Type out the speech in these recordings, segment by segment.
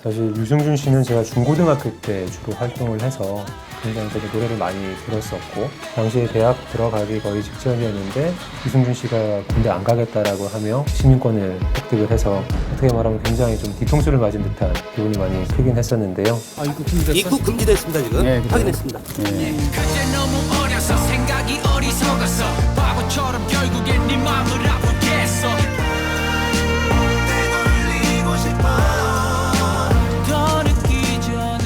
사실 유승준 씨는 제가 중고등학교 때 주로 활동을 해서 굉장히 되게 노래를 많이 들었었고, 당시에 대학 들어가기 거의 직전이었는데 유승준 씨가 군대 안 가겠다라고 하며 시민권을 획득을 해서 어떻게 말하면 굉장히 좀 뒤통수를 맞은 듯한 기분이 많이 크긴 했었는데요. 아, 입국 금지됐어? 입국 금지됐습니다 지금. 네, 그래요? 확인했습니다. 네. 그때 너무 어려서 생각이 어리석었어 바보처럼 결국엔 네 맘을 아프게 했어 되돌리고 싶어 더 늦기 전에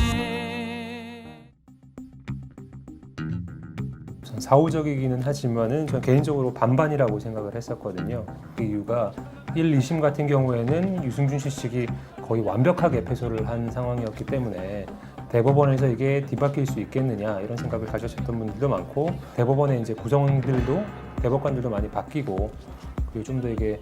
우선 사후적이기는 하지만은 저는 개인적으로 반반이라고 생각을 했었거든요. 그 이유가 1, 2심 같은 경우에는 유승준 씨 측이 거의 완벽하게 패소를 한 상황이었기 때문에 대법원에서 이게 뒤바뀔 수 있겠느냐 이런 생각을 가지셨던 분들도 많고, 대법원의 이제 구성들도 대법관들도 많이 바뀌고, 그리고 좀 더 이게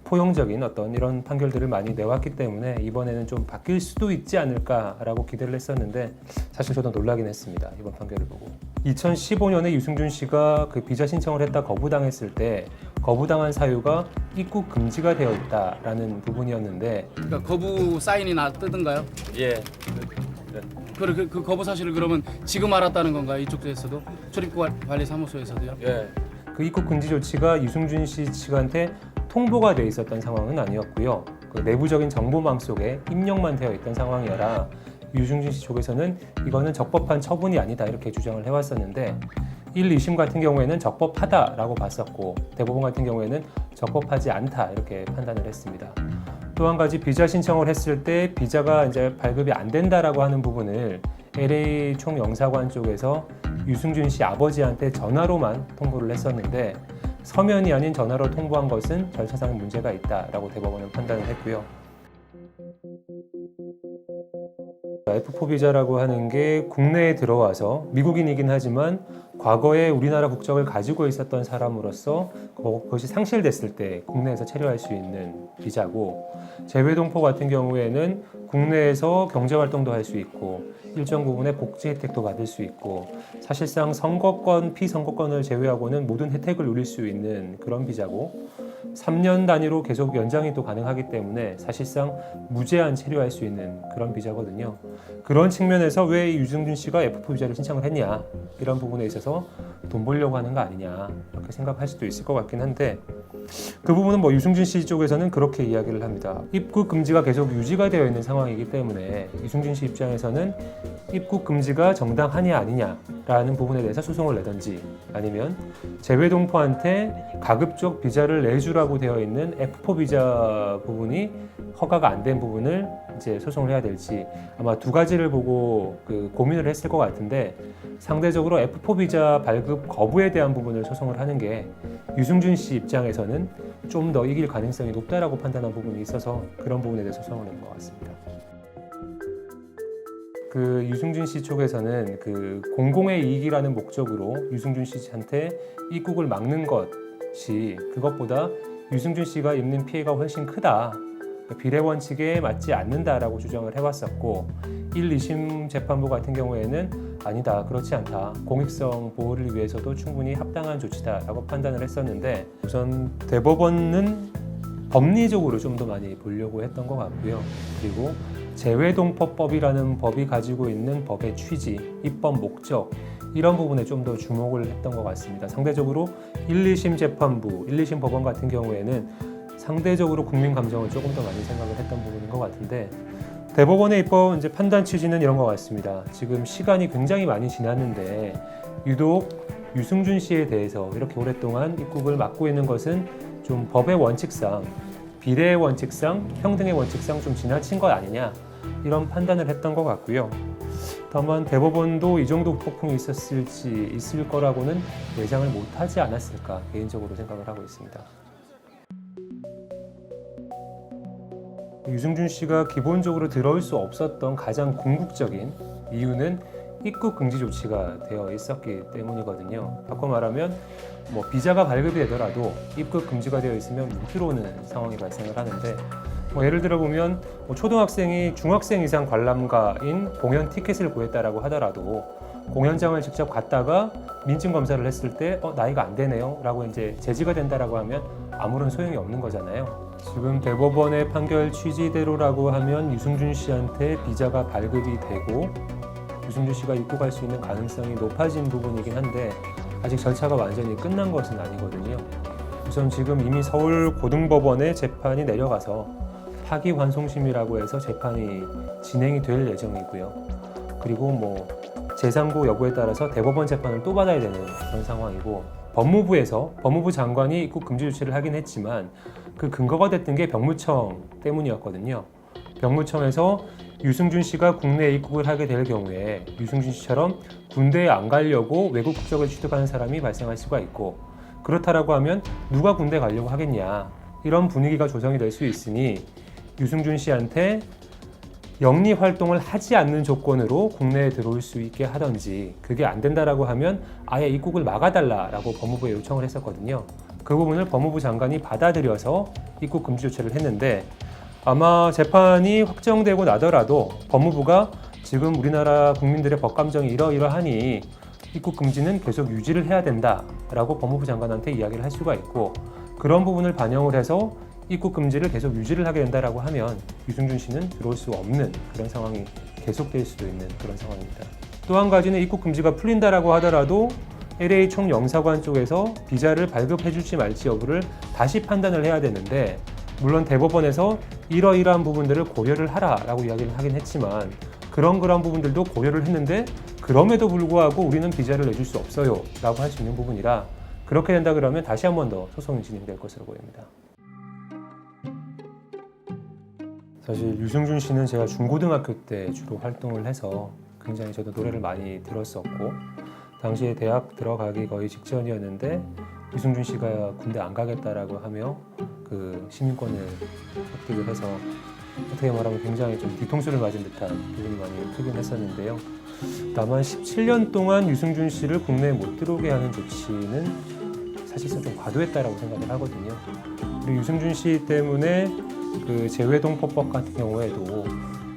포용적인 어떤 이런 판결들을 많이 내왔기 때문에 이번에는 좀 바뀔 수도 있지 않을까라고 기대를 했었는데, 사실 저도 놀라긴 했습니다. 이번 판결을 보고. 2015년에 유승준 씨가 그 비자 신청을 했다 거부당했을 때 거부당한 사유가 입국 금지가 되어 있다라는 부분이었는데, 그러니까 거부 사인이 뜯은가요? 예. 그 거부 사실을 그러면 지금 알았다는 건가요? 이쪽에서도? 출입국관리사무소에서도요? 예. 그 입국 금지 조치가 유승준 씨 측한테 통보가 돼 있었던 상황은 아니었고요. 그 내부적인 정보망 속에 입력만 되어 있던 상황이라 유승준 씨 쪽에서는 이거는 적법한 처분이 아니다 이렇게 주장을 해왔었는데, 1, 2심 같은 경우에는 적법하다라고 봤었고, 대법원 같은 경우에는 적법하지 않다 이렇게 판단을 했습니다. 또 한 가지 비자 신청을 했을 때 비자가 이제 발급이 안 된다라고 하는 부분을 LA 총영사관 쪽에서 유승준 씨 아버지한테 전화로만 통보를 했었는데, 서면이 아닌 전화로 통보한 것은 절차상 문제가 있다라고 대법원은 판단을 했고요. F4 비자라고 하는 게 국내에 들어와서 미국인이긴 하지만 과거에 우리나라 국적을 가지고 있었던 사람으로서 그것이 상실됐을 때 국내에서 체류할 수 있는 비자고, 재외동포 같은 경우에는 국내에서 경제활동도 할 수 있고 일정 부분의 복지 혜택도 받을 수 있고, 사실상 선거권, 피선거권을 제외하고는 모든 혜택을 누릴 수 있는 그런 비자고, 3년 단위로 계속 연장이 또 가능하기 때문에 사실상 무제한 체류할 수 있는 그런 비자거든요. 그런 측면에서 왜 유승준 씨가 F4 비자를 신청을 했냐, 이런 부분에 있어서 돈 벌려고 하는 거 아니냐 이렇게 생각할 수도 있을 것 같긴 한데, 그 부분은 뭐 유승준 씨 쪽에서는 그렇게 이야기를 합니다. 입국 금지가 계속 유지가 되어 있는 상황이기 때문에 유승준 씨 입장에서는 입국 금지가 정당하냐 아니냐라는 부분에 대해서 소송을 내든지, 아니면 재외동포한테 가급적 비자를 내주라고 되어 있는 F4 비자 부분이 허가가 안 된 부분을 이제 소송을 해야 될지, 아마 두 가지를 보고 고민을 했을 것 같은데, 상대적으로 F4 비자 발급 거부에 대한 부분을 소송을 하는 게 유승준 씨 입장에서는 좀 더 이길 가능성이 높다라고 판단한 부분이 있어서 그런 부분에 대해서 소송을 낸 것 같습니다. 그 유승준 씨 쪽에서는 그 공공의 이익이라는 목적으로 유승준 씨한테 입국을 막는 것이 그것보다 유승준 씨가 입는 피해가 훨씬 크다, 비례 원칙에 맞지 않는다라고 주장을 해왔었고, 1, 2심 재판부 같은 경우에는 아니다, 그렇지 않다, 공익성 보호를 위해서도 충분히 합당한 조치다라고 판단을 했었는데, 우선 대법원은 법리적으로 좀 더 많이 보려고 했던 것 같고요. 그리고 재외동포법이라는 법이 가지고 있는 법의 취지, 입법 목적, 이런 부분에 좀 더 주목을 했던 것 같습니다. 상대적으로 1, 2심 재판부, 1, 2심 법원 같은 경우에는 상대적으로 국민 감정을 조금 더 많이 생각을 했던 부분인 것 같은데, 대법원의 입법 이제 판단 취지는 이런 것 같습니다. 지금 시간이 굉장히 많이 지났는데 유독 유승준 씨에 대해서 이렇게 오랫동안 입국을 막고 있는 것은 좀 법의 원칙상, 비례의 원칙상, 평등의 원칙상 좀 지나친 것 아니냐, 이런 판단을 했던 것 같고요. 다만 대법원도 이 정도 폭풍이 있을 거라고는 예상을 못하지 않았을까 개인적으로 생각을 하고 있습니다. 유승준 씨가 기본적으로 들어올 수 없었던 가장 궁극적인 이유는 입국 금지 조치가 되어 있었기 때문이거든요. 바꿔 말하면 뭐 비자가 발급이 되더라도 입국 금지가 되어 있으면 못 들어오는 상황이 발생을 하는데, 뭐 예를 들어 보면 초등학생이 중학생 이상 관람가인 공연 티켓을 구했다라고 하더라도 공연장을 직접 갔다가 민증 검사를 했을 때 나이가 안 되네요 라고 이제 제지가 된다라고 하면 아무런 소용이 없는 거잖아요. 지금 대법원의 판결 취지대로라고 하면 유승준 씨한테 비자가 발급이 되고 유승준 씨가 입국할 수 있는 가능성이 높아진 부분이긴 한데 아직 절차가 완전히 끝난 것은 아니거든요. 우선 지금 이미 서울고등법원에 재판이 내려가서 파기환송심이라고 해서 재판이 진행이 될 예정이고요. 그리고 뭐 재상고 여부에 따라서 대법원 재판을 또 받아야 되는 그런 상황이고, 법무부 장관이 입국 금지 조치를 하긴 했지만 그 근거가 됐던 게 병무청 때문이었거든요. 병무청에서 유승준 씨가 국내에 입국을 하게 될 경우에 유승준 씨처럼 군대에 안 가려고 외국 국적을 취득하는 사람이 발생할 수가 있고, 그렇다라고 하면 누가 군대 가려고 하겠냐, 이런 분위기가 조성이 될 수 있으니 유승준 씨한테 영리 활동을 하지 않는 조건으로 국내에 들어올 수 있게 하든지, 그게 안 된다라고 하면 아예 입국을 막아달라라고 법무부에 요청을 했었거든요. 그 부분을 법무부 장관이 받아들여서 입국 금지 조치를 했는데, 아마 재판이 확정되고 나더라도 법무부가 지금 우리나라 국민들의 법감정이 이러이러하니 입국 금지는 계속 유지를 해야 된다라고 법무부 장관한테 이야기를 할 수가 있고, 그런 부분을 반영을 해서 입국 금지를 계속 유지를 하게 된다라고 하면 유승준 씨는 들어올 수 없는 그런 상황이 계속될 수도 있는 그런 상황입니다. 또 한 가지는 입국 금지가 풀린다라고 하더라도 LA 총영사관 쪽에서 비자를 발급해 줄지 말지 여부를 다시 판단을 해야 되는데, 물론 대법원에서 이러이러한 부분들을 고려를 하라라고 이야기를 하긴 했지만 그런 부분들도 고려를 했는데 그럼에도 불구하고 우리는 비자를 내줄 수 없어요 라고 할 수 있는 부분이라, 그렇게 된다 그러면 다시 한 번 더 소송이 진행될 것으로 보입니다. 사실 유승준 씨는 제가 중고등학교 때 주로 활동을 해서 굉장히 저도 노래를 많이 들었었고, 당시에 대학 들어가기 거의 직전이었는데 유승준 씨가 군대 안 가겠다라고 하며 그 시민권을 획득을 해서 어떻게 말하면 굉장히 좀 뒤통수를 맞은 듯한 기분이 많이 크긴 했었는데요. 다만 17년 동안 유승준 씨를 국내에 못 들어오게 하는 조치는 사실상 좀 과도했다라고 생각을 하거든요. 그리고 유승준 씨 때문에 그 재외동포법 같은 경우에도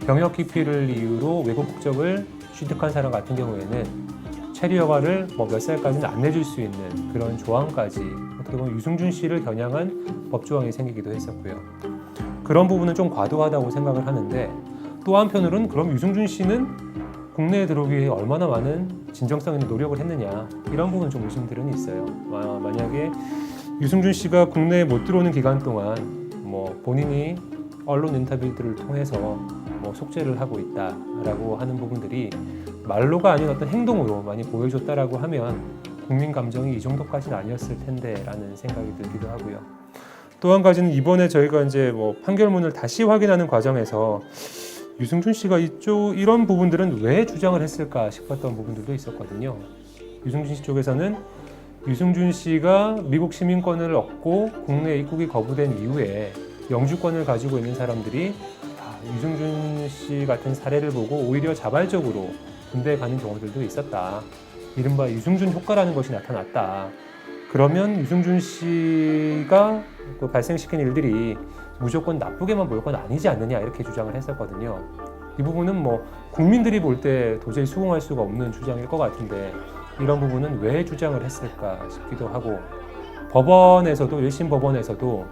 병역 기피를 이유로 외국 국적을 취득한 사람 같은 경우에는 체류 허가를 몇 살까지는 안 내줄 수 있는 그런 조항까지 어떻게 보면 유승준 씨를 겨냥한 법 조항이 생기기도 했었고요. 그런 부분은 좀 과도하다고 생각을 하는데, 또 한편으로는 그럼 유승준 씨는 국내에 들어오기 위해 얼마나 많은 진정성 있는 노력을 했느냐, 이런 부분은 좀 의심들은 있어요. 만약에 유승준 씨가 국내에 못 들어오는 기간 동안 본인이 언론 인터뷰들을 통해서 속죄를 하고 있다라고 하는 부분들이 말로가 아닌 어떤 행동으로 많이 보여줬다라고 하면 국민 감정이 이 정도까지는 아니었을 텐데라는 생각이 들기도 하고요. 또 한 가지는 이번에 저희가 이제 판결문을 다시 확인하는 과정에서 유승준 씨가 이런 부분들은 왜 주장을 했을까 싶었던 부분들도 있었거든요. 유승준 씨 쪽에서는 유승준 씨가 미국 시민권을 얻고 국내 입국이 거부된 이후에 영주권을 가지고 있는 사람들이 유승준 씨 같은 사례를 보고 오히려 자발적으로 군대에 가는 경우들도 있었다. 이른바 유승준 효과라는 것이 나타났다. 그러면 유승준 씨가 발생시킨 일들이 무조건 나쁘게만 볼 건 아니지 않느냐, 이렇게 주장을 했었거든요. 이 부분은 국민들이 볼 때 도저히 수긍할 수가 없는 주장일 것 같은데 이런 부분은 왜 주장을 했을까 싶기도 하고, 법원에서도 1심 법원에서도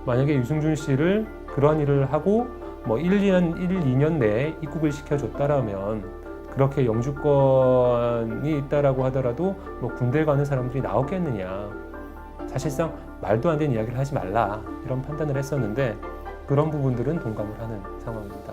만약에 유승준 씨를 그런 일을 하고 2년 내에 입국을 시켜줬다라면 그렇게 영주권이 있다라고 하더라도 군대 가는 사람들이 나오겠느냐, 사실상 말도 안 되는 이야기를 하지 말라, 이런 판단을 했었는데 그런 부분들은 동감을 하는 상황입니다.